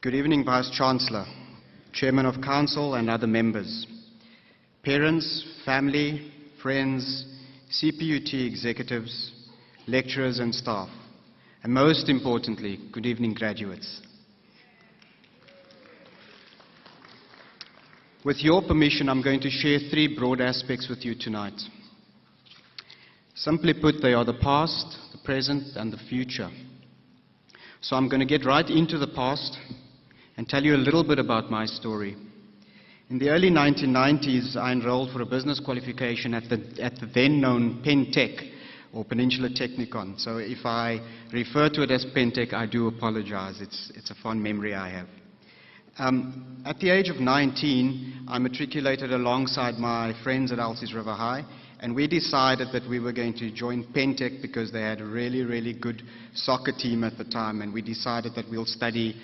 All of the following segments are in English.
Good evening, Vice-Chancellor, Chairman of Council and other members, parents, family, friends, CPUT executives, lecturers and staff, and most importantly, good evening, graduates. With your permission, I'm going to share three broad aspects with you tonight. Simply put, they are the past, the present, and the future. So I'm going to get right into the past and tell you a little bit about my story. In the early 1990s, I enrolled for a business qualification at the then-known Pentech, or Peninsula Technikon. So if I refer to it as Pentech, I do apologize. It's a fond memory I have. At the age of 19, I matriculated alongside my friends at Alces River High, and we decided that we were going to join Pentech because they had a really, really good soccer team at the time, and we decided that we'll study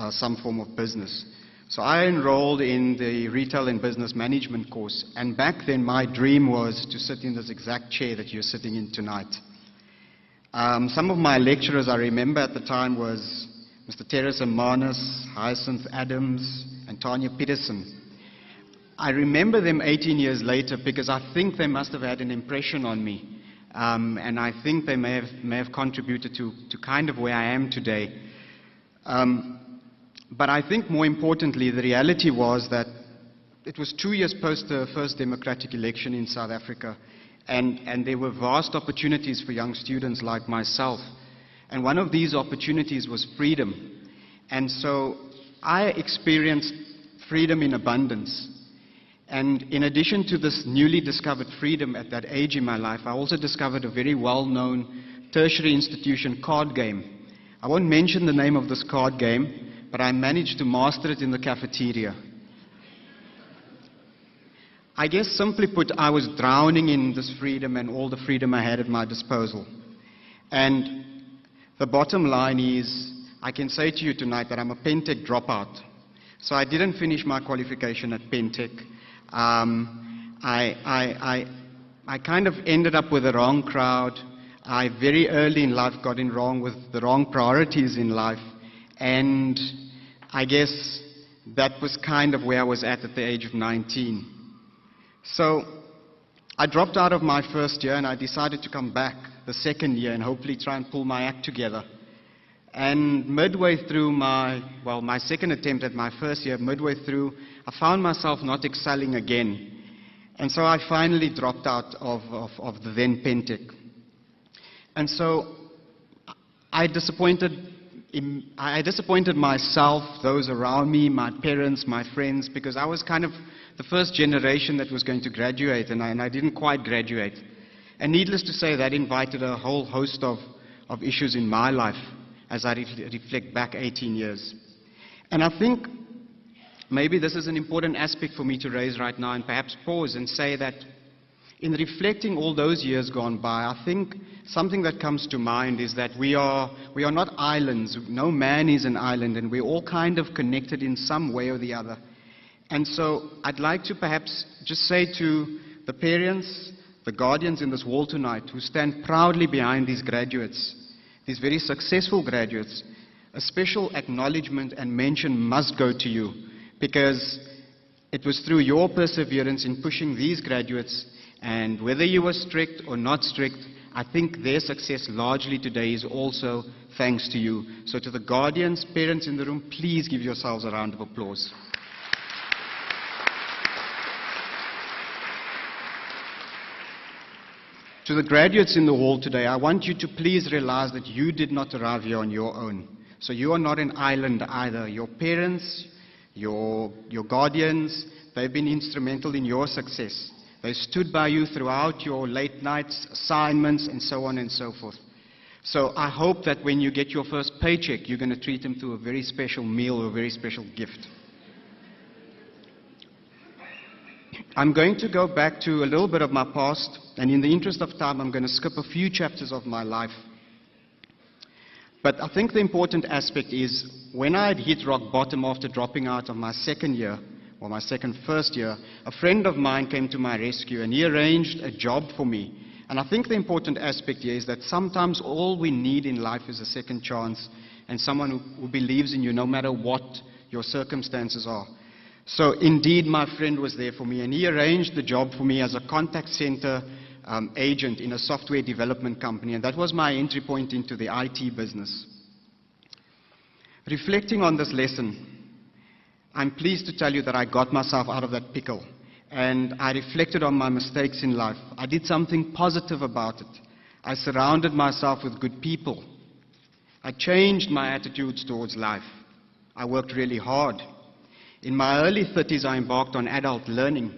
some form of business. So I enrolled in the Retail and Business Management course, and back then my dream was to sit in this exact chair that you're sitting in tonight. Some of my lecturers I remember at the time was Mr. Terrace Manis, Hyacinth Adams, and Tanya Peterson. I remember them 18 years later because I think they must have had an impression on me, and I think they may have contributed to kind of where I am today. But I think more importantly, the reality was that it was 2 years post the first democratic election in South Africa, and there were vast opportunities for young students like myself. And one of these opportunities was freedom. And so I experienced freedom in abundance. And in addition to this newly discovered freedom at that age in my life, I also discovered a very well-known tertiary institution card game. I won't mention the name of this card game, but I managed to master it in the cafeteria. I guess simply put, I was drowning in this freedom and all the freedom I had at my disposal. And the bottom line is, I can say to you tonight that I'm a Pentech dropout. So I didn't finish my qualification at Pentech. I kind of ended up with the wrong crowd. I very early in life got in wrong with the wrong priorities in life. And I guess that was kind of where I was at the age of 19. So I dropped out of my first year and I decided to come back the second year and hopefully try and pull my act together. And midway through my second attempt at my first year, midway through, I found myself not excelling again. And so I finally dropped out of the then Pentech. And so I disappointed myself, those around me, my parents, my friends, because I was kind of the first generation that was going to graduate, and I didn't quite graduate. And needless to say, that invited a whole host of issues in my life as I reflect back 18 years. And I think maybe this is an important aspect for me to raise right now and perhaps pause and say that in reflecting all those years gone by, I think something that comes to mind is that we are not islands. No man is an island, and we're all kind of connected in some way or the other. And so I'd like to perhaps just say to the parents, the guardians in this hall tonight who stand proudly behind these graduates, these very successful graduates, a special acknowledgement and mention must go to you, because it was through your perseverance in pushing these graduates, and whether you were strict or not strict, I think their success largely today is also thanks to you. So to the guardians, parents in the room, please give yourselves a round of applause. To the graduates in the hall today, I want you to please realize that you did not arrive here on your own. So you are not an island either. Your parents, your guardians, they've been instrumental in your success. They stood by you throughout your late nights, assignments, and so on and so forth. So I hope that when you get your first paycheck, you're going to treat them to a very special meal or a very special gift. I'm going to go back to a little bit of my past, and in the interest of time, I'm going to skip a few chapters of my life. But I think the important aspect is, when I had hit rock bottom after dropping out of my second year, or my first year, a friend of mine came to my rescue and he arranged a job for me. And I think the important aspect here is that sometimes all we need in life is a second chance and someone who believes in you no matter what your circumstances are. So indeed, my friend was there for me, and he arranged the job for me as a contact center agent in a software development company, and that was my entry point into the IT business. Reflecting on this lesson, I'm pleased to tell you that I got myself out of that pickle, and I reflected on my mistakes in life. I did something positive about it. I surrounded myself with good people. I changed my attitudes towards life. I worked really hard. In my early 30s, I embarked on adult learning.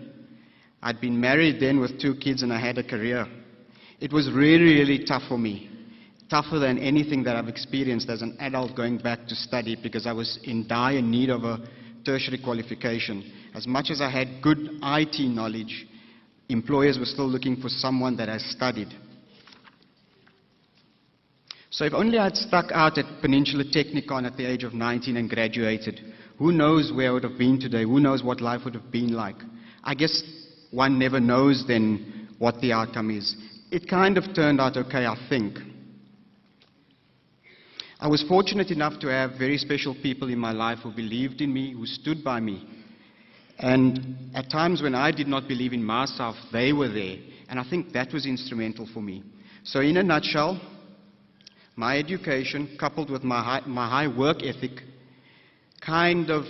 I'd been married then with 2 kids, and I had a career. It was really, really tough for me. Tougher than anything that I've experienced as an adult going back to study, because I was in dire need of a tertiary qualification. As much as I had good IT knowledge, employers were still looking for someone that has studied. So if only I'd stuck out at Peninsula Technikon at the age of 19 and graduated, who knows where I would have been today? Who knows what life would have been like? I guess one never knows then what the outcome is. It kind of turned out okay, I think. I was fortunate enough to have very special people in my life who believed in me, who stood by me. And at times when I did not believe in myself, they were there. And I think that was instrumental for me. So in a nutshell, my education, coupled with my high work ethic, kind of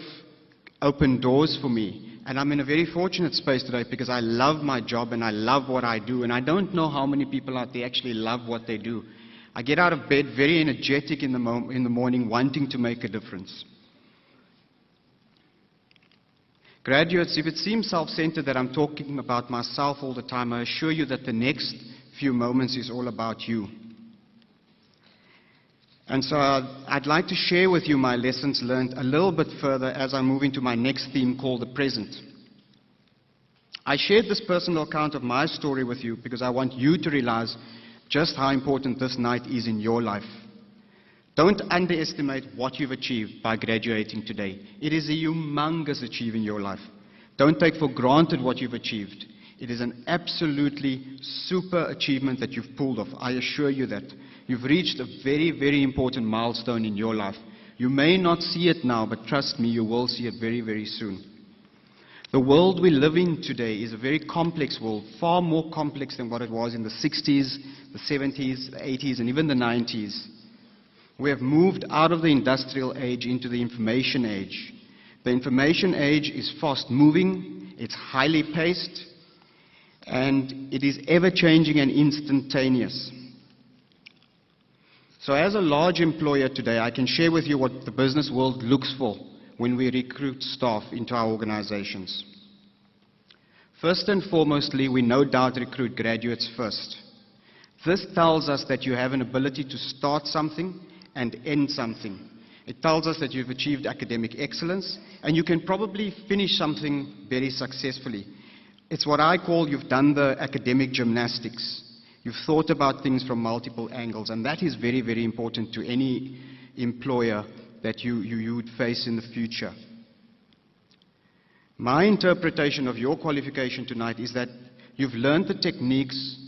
opened doors for me. And I'm in a very fortunate space today because I love my job and I love what I do. And I don't know how many people out there actually love what they do. I get out of bed very energetic in the morning, wanting to make a difference. Graduates, if it seems self-centered that I'm talking about myself all the time, I assure you that the next few moments is all about you. And so I'd like to share with you my lessons learned a little bit further as I move into my next theme called the present. I shared this personal account of my story with you because I want you to realize just how important this night is in your life. Don't underestimate what you've achieved by graduating today. It is a humongous achievement in your life. Don't take for granted what you've achieved. It is an absolutely super achievement that you've pulled off. I assure you that. You've reached a very, very important milestone in your life. You may not see it now, but trust me, you will see it very, very soon. The world we live in today is a very complex world, far more complex than what it was in the 60s, the 70s, the 80s, and even the 90s. We have moved out of the industrial age into the information age. The information age is fast-moving, it's highly paced, and it is ever-changing and instantaneous. So as a large employer today, I can share with you what the business world looks for when we recruit staff into our organizations. First and foremostly, we no doubt recruit graduates first. This tells us that you have an ability to start something and end something. It tells us that you've achieved academic excellence and you can probably finish something very successfully. It's what I call you've done the academic gymnastics. You've thought about things from multiple angles, and that is very, very important to any employer that you would face in the future. My interpretation of your qualification tonight is that you've learned the techniques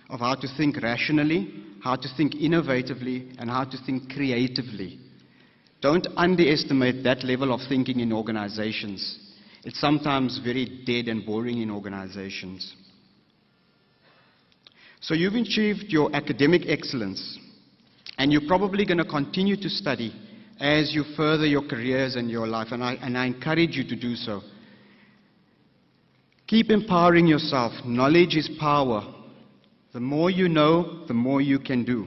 of how to think rationally, how to think innovatively, and how to think creatively. Don't underestimate that level of thinking in organizations. It's sometimes very dead and boring in organizations. So you've achieved your academic excellence, and you're probably going to continue to study as you further your careers and your life, and I encourage you to do so. Keep empowering yourself. Knowledge is power. The more you know, the more you can do.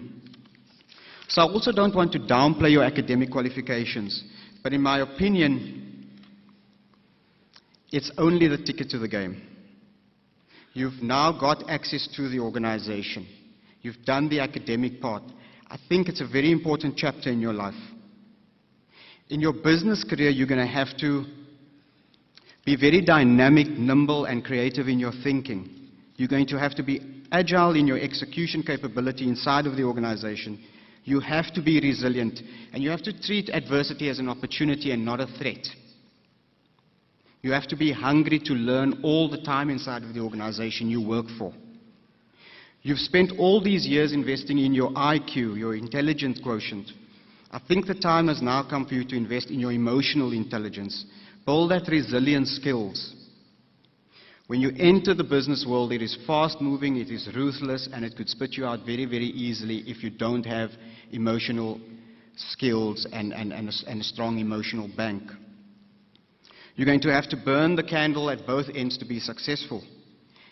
So I also don't want to downplay your academic qualifications, but in my opinion, it's only the ticket to the game. You've now got access to the organization. You've done the academic part. I think it's a very important chapter in your life. In your business career, you're going to have to be very dynamic, nimble, and creative in your thinking. You're going to have to be agile in your execution capability inside of the organization. You have to be resilient, and you have to treat adversity as an opportunity and not a threat. You have to be hungry to learn all the time inside of the organization you work for. You've spent all these years investing in your IQ, your intelligence quotient. I think the time has now come for you to invest in your emotional intelligence. Build that resilient skills. When you enter the business world, it is fast-moving, it is ruthless, and it could spit you out very, very easily if you don't have emotional skills and a strong emotional bank. You're going to have to burn the candle at both ends to be successful.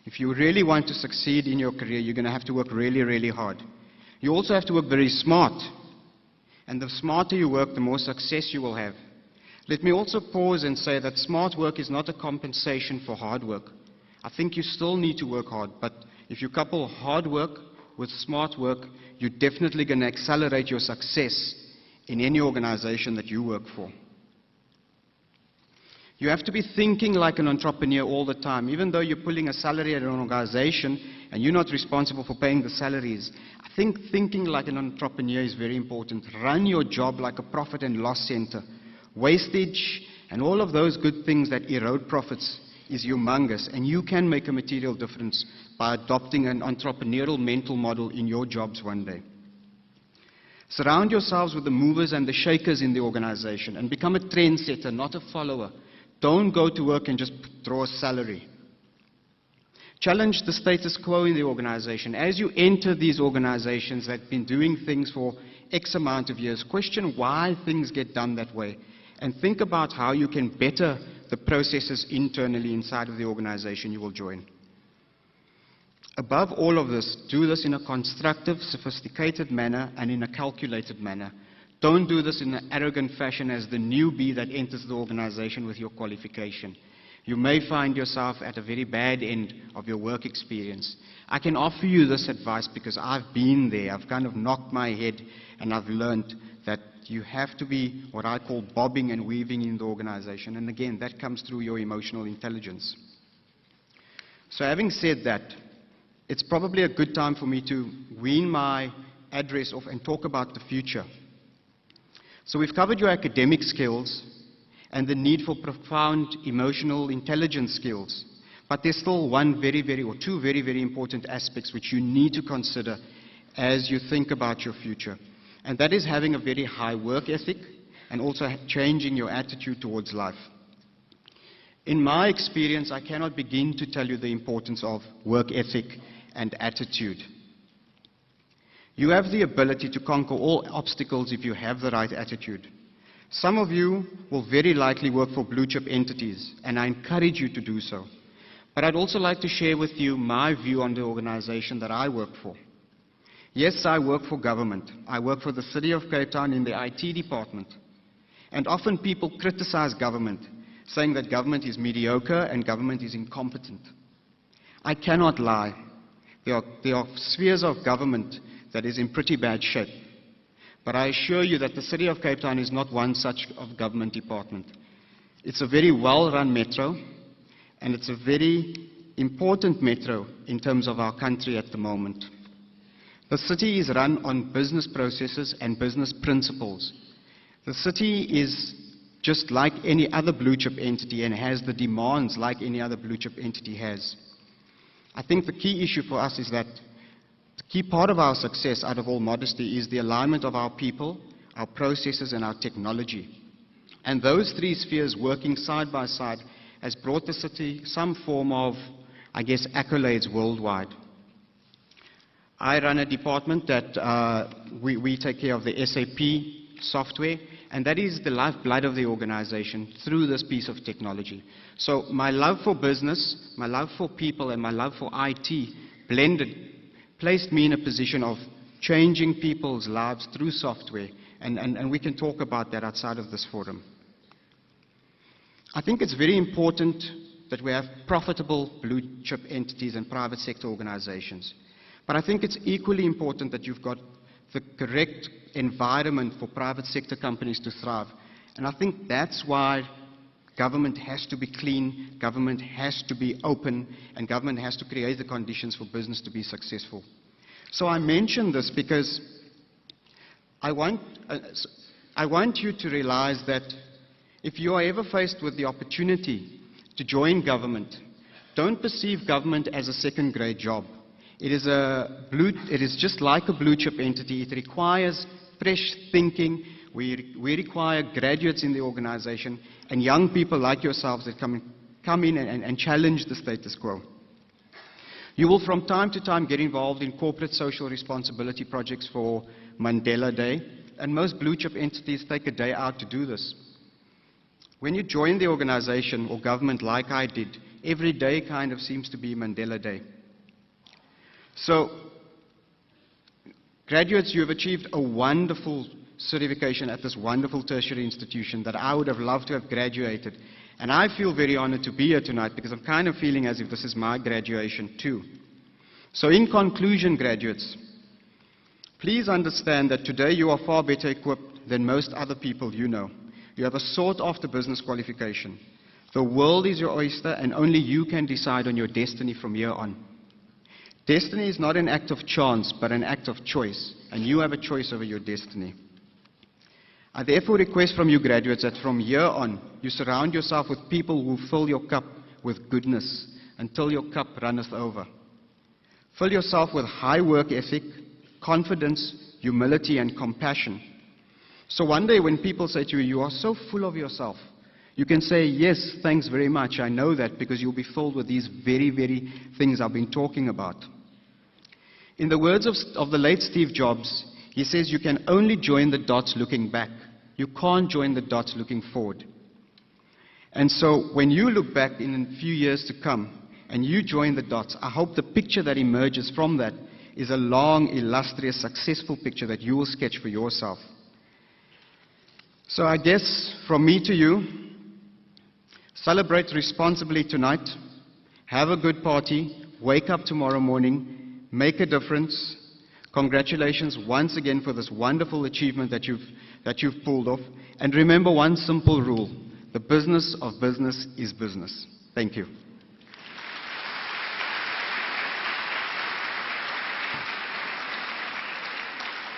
If you really want to succeed in your career, you're going to have to work really, really hard. You also have to work very smart. And the smarter you work, the more success you will have. Let me also pause and say that smart work is not a compensation for hard work. I think you still need to work hard, but if you couple hard work with smart work, you're definitely going to accelerate your success in any organization that you work for. You have to be thinking like an entrepreneur all the time. Even though you're pulling a salary at an organization and you're not responsible for paying the salaries, I think thinking like an entrepreneur is very important. Run your job like a profit and loss center. Wastage and all of those good things that erode profits is humongous, and you can make a material difference by adopting an entrepreneurial mental model in your jobs one day. Surround yourselves with the movers and the shakers in the organization and become a trendsetter, not a follower. Don't go to work and just draw a salary. Challenge the status quo in the organization. As you enter these organizations that have been doing things for X amount of years, question why things get done that way, and think about how you can better the processes internally inside of the organization you will join. Above all of this, do this in a constructive, sophisticated manner and in a calculated manner. Don't do this in an arrogant fashion as the newbie that enters the organization with your qualification. You may find yourself at a very bad end of your work experience. I can offer you this advice because I've been there. I've kind of knocked my head and I've learned that you have to be what I call bobbing and weaving in the organization. And again, that comes through your emotional intelligence. So having said that, it's probably a good time for me to wean my address off and talk about the future. So we've covered your academic skills and the need for profound emotional intelligence skills. But there's still two very, very important aspects which you need to consider as you think about your future. And that is having a very high work ethic and also changing your attitude towards life. In my experience, I cannot begin to tell you the importance of work ethic and attitude. You have the ability to conquer all obstacles if you have the right attitude. Some of you will very likely work for blue chip entities, and I encourage you to do so. But I'd also like to share with you my view on the organization that I work for. Yes, I work for government. I work for the City of Cape Town in the IT department. And often people criticize government, saying that government is mediocre and government is incompetent. I cannot lie. There are spheres of government that is in pretty bad shape. But I assure you that the City of Cape Town is not one such of government department. It's a very well-run metro, and it's a very important metro in terms of our country at the moment. The city is run on business processes and business principles. The city is just like any other blue chip entity and has the demands like any other blue chip entity has. I think the key issue for us is that the key part of our success, out of all modesty, is the alignment of our people, our processes, and our technology. And those three spheres working side by side has brought the city some form of, I guess, accolades worldwide. I run a department that we take care of the SAP software, and that is the lifeblood of the organization through this piece of technology. So my love for business, my love for people, and my love for IT blended placed me in a position of changing people's lives through software, and we can talk about that outside of this forum. I think it's very important that we have profitable blue chip entities and private sector organizations. But I think it's equally important that you've got the correct environment for private sector companies to thrive. And I think that's why government has to be clean, government has to be open, and government has to create the conditions for business to be successful. So I mention this because I want you to realize that if you are ever faced with the opportunity to join government, don't perceive government as a second-grade job. It is just like a blue chip entity. It requires fresh thinking, We require graduates in the organization and young people like yourselves that come in and challenge the status quo. You will from time to time get involved in corporate social responsibility projects for Mandela Day, and most blue chip entities take a day out to do this. When you join the organization or government like I did, every day kind of seems to be Mandela Day. So, graduates, you have achieved a wonderful certification at this wonderful tertiary institution that I would have loved to have graduated. And I feel very honored to be here tonight because I'm kind of feeling as if this is my graduation too. So in conclusion, graduates, please understand that today you are far better equipped than most other people you know. You have a sought-after business qualification. The world is your oyster and only you can decide on your destiny from here on. Destiny is not an act of chance, but an act of choice, and you have a choice over your destiny. I therefore request from you graduates that from here on, you surround yourself with people who fill your cup with goodness until your cup runneth over. Fill yourself with high work ethic, confidence, humility, and compassion. So one day when people say to you, you are so full of yourself, you can say, yes, thanks very much, I know that, because you'll be filled with these very, very things I've been talking about. In the words of the late Steve Jobs, he says you can only join the dots looking back. You can't join the dots looking forward. And so when you look back in a few years to come and you join the dots, I hope the picture that emerges from that is a long, illustrious, successful picture that you will sketch for yourself. So I guess from me to you, celebrate responsibly tonight, have a good party, wake up tomorrow morning, make a difference. Congratulations once again for this wonderful achievement that you've pulled off. And remember one simple rule: the business of business is business. Thank you.